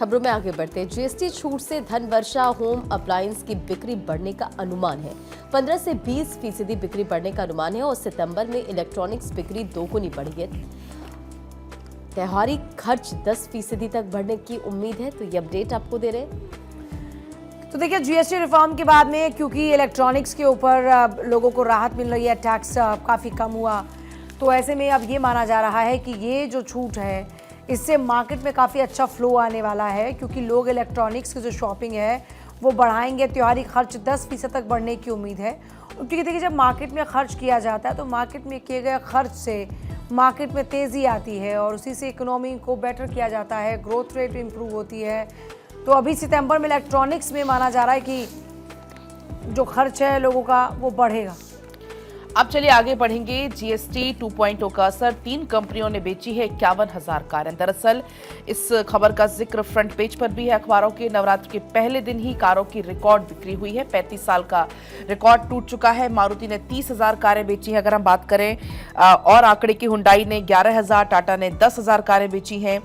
खबरों में आगे बढ़ते हैं। जीएसटी छूट से धन वर्षा होम अप्लायंस की बिक्री बढ़ने का अनुमान है। 15 से 20% बिक्री बढ़ने का अनुमान है और सितंबर में इलेक्ट्रॉनिक्स बिक्री दोगुनी बढ़ी है। त्योहारी खर्च 10% तक बढ़ने की उम्मीद है। तो ये अपडेट आपको दे रहे हैं। तो देखिए, जीएसटी रिफॉर्म के बाद में क्योंकि इलेक्ट्रॉनिक्स के ऊपर लोगों को राहत मिल रही है, टैक्स काफ़ी कम हुआ, तो ऐसे में अब ये माना जा रहा है कि ये जो छूट है इससे मार्केट में काफ़ी अच्छा फ्लो आने वाला है, क्योंकि लोग इलेक्ट्रॉनिक्स की जो शॉपिंग है वो बढ़ाएंगे। त्योहारी खर्च 10% तक बढ़ने की उम्मीद है, क्योंकि देखिए जब मार्केट में खर्च किया जाता है तो मार्केट में किए गए खर्च से मार्केट में तेज़ी आती है और उसी से इकोनॉमी को बेटर किया जाता है, ग्रोथ रेट इंप्रूव होती है। तो अभी सितंबर में इलेक्ट्रॉनिक्स में माना जा रहा है कि जो खर्च है लोगों का वो बढ़ेगा। अब चलिए आगे बढ़ेंगे। जीएसटी 2.0 का असर, 3 कंपनियों ने बेची है 51,000 कारें। दरअसल इस खबर का जिक्र फ्रंट पेज पर भी है अखबारों के। नवरात्र के पहले दिन ही कारों की रिकॉर्ड बिक्री हुई है। 35 साल का रिकॉर्ड टूट चुका है। मारुति ने 30,000 कारें बेची है अगर हम बात करें, और आंकड़े की हुंडई ने 11,000, टाटा ने 10,000 कारें बेची हैं।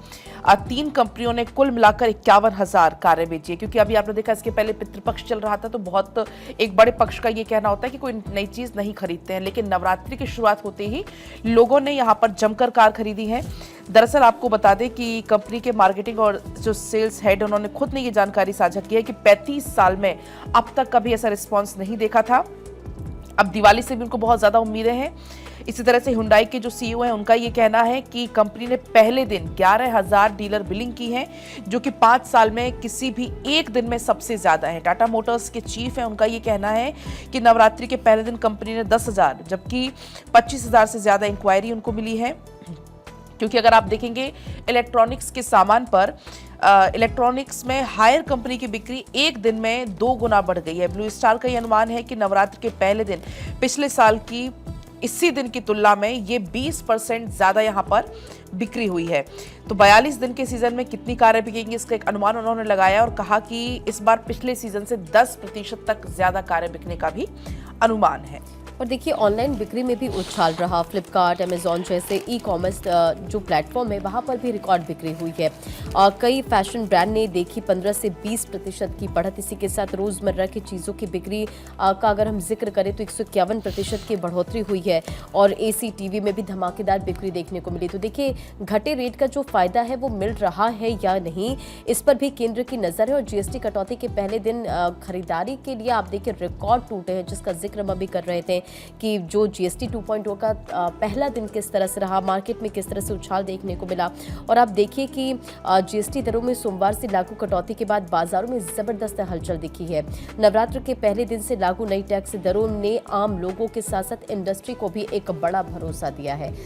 3 कंपनियों ने कुल मिलाकर 51,000 कारें बेची है। क्योंकि अभी आपने देखा इसके पहले पितृपक्ष चल रहा था, तो बहुत एक बड़े पक्ष का ये कहना होता है कि कोई नई चीज नहीं खरीदते हैं, लेकिन नवरात्रि की शुरुआत होते ही लोगों ने यहाँ पर जमकर कार खरीदी है। दरअसल आपको बता दें कि कंपनी के मार्केटिंग और जो सेल्स हेड, उन्होंने खुद ने ये जानकारी साझा की है कि 35 साल में अब तक कभी ऐसा रिस्पॉन्स नहीं देखा था। अब दिवाली से भी उनको बहुत ज्यादा उम्मीदें हैं। इसी तरह से हुंडई के जो सीईओ हैं, उनका ये कहना है कि कंपनी ने पहले दिन 11,000 डीलर बिलिंग की है, जो कि 5 साल में किसी भी एक दिन में सबसे ज्यादा है। टाटा मोटर्स के चीफ हैं, उनका ये कहना है कि नवरात्रि के पहले दिन कंपनी ने 10,000 जबकि 25,000 से ज्यादा इंक्वायरी उनको मिली है। क्योंकि अगर आप देखेंगे इलेक्ट्रॉनिक्स के सामान पर, इलेक्ट्रॉनिक्स में हायर कंपनी की बिक्री एक दिन में 2 गुना बढ़ गई है। ब्लू स्टार का ये अनुमान है कि नवरात्र के पहले दिन पिछले साल की इसी दिन की तुलना में ये 20% ज्यादा यहाँ पर बिक्री हुई है। तो 42 दिन के सीजन में कितनी कारें बिकेंगी, इसका एक अनुमान उन्होंने लगाया और कहा कि इस बार पिछले सीजन से 10% तक ज्यादा कारें बिकने का भी अनुमान है। और देखिए, ऑनलाइन बिक्री में भी उछाल रहा। फ्लिपकार्ट, अमेजॉन जैसे ई कॉमर्स जो प्लेटफॉर्म है वहाँ पर भी रिकॉर्ड बिक्री हुई है। कई फैशन ब्रांड ने देखी 15 से 20% की बढ़त। इसी के साथ रोज़मर्रा की चीज़ों की बिक्री का अगर हम जिक्र करें तो 151% की बढ़ोतरी हुई है और एसी, टीवी में भी धमाकेदार बिक्री देखने को मिली। तो देखिए, घटे रेट का जो फायदा है वो मिल रहा है या नहीं, इस पर भी केंद्र की नज़र है। और जीएसटी कटौती के पहले दिन खरीदारी के लिए आप देखिए रिकॉर्ड टूटे हैं, जिसका जिक्र हम अभी कर रहे थे कि जो जीएसटी 2.0 का पहला दिन किस तरह से रहा, मार्केट में किस तरह से उछाल देखने को मिला। और आप देखिए कि जीएसटी दरों में सोमवार से लागू कटौती के बाद बाजारों में जबरदस्त हलचल दिखी है। नवरात्र के पहले दिन से लागू नई टैक्स दरों ने आम लोगों के साथ साथ इंडस्ट्री को भी एक बड़ा भरोसा दिया है।